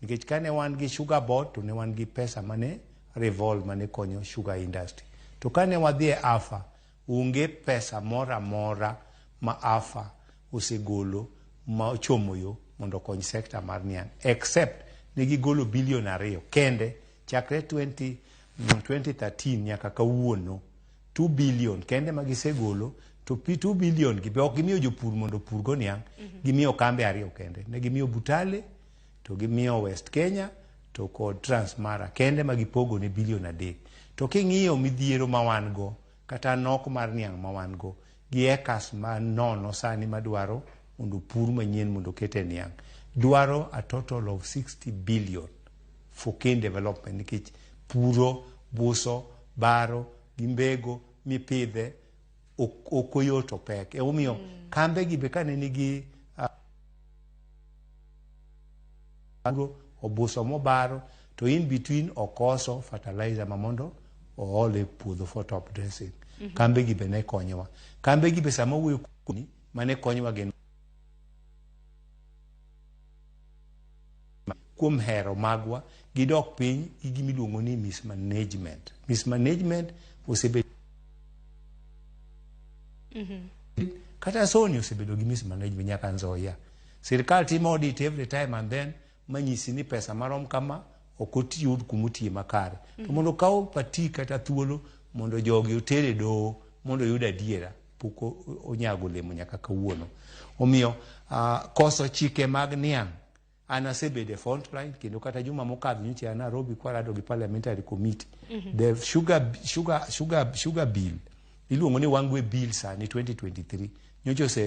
nikech kane wan gi sugar board to ne wan gi pesa mane revolve mane konyo sugar industry. To kane wadhi e AFA, unge pesa mora mora ma AFA osegolo ma ochomo yo mondo kony sekta mar niang', except ne gigolo $2 billion kende chakre 2013 nyaka kawuono. 2 billion kende ma gisegolo, to 2 billion gi be ok gimiyo jopur mondo purgo niang', gimiyo kambe ariyo kende. Ne gimiyo Butale, to gimiyo West Kenya, to kod Transmara kende ma gipogo ne $1 billion. To king'iyo midhiero ma wan go kata nok mar niang' ma wan go gi ekas ma nono sani madwaro mondo pur manyien mondo kete niang', dwaro a total of 60 billion for cane development, nikech puro, buso, baro, gimbego mipidhe okoyoto pek. E umiyo kambe gi be kane nigi obuso mobaro, to in between okoso fertilizer mamondo oole puodho for top dressing. Kambe gi be ne konyowa. Kambe gi be sama wuoyo kuni mane konyowa gen kuom hero magwa gidok piny gi gimiluongo ni mismanagement. Mismanagement osebedo kata Sony osebedo gi mismanagement nyaka Nzoia. Sirkal timo audit every time and then manyisi ni pesa marom kama okotiyud kumutie makare. To mondo kaw pati kata thuolo mondo jogi otere do mondo yud adiera poko onyago lemo nyaka kawuono. Omiyo koso chike mag niang' ana sebede front line kendo kata juma mokadho nyocha Nairobi kwarado gi parliamentary committee. The sugar bill iluongo ni wango bill sani 2023 nyocha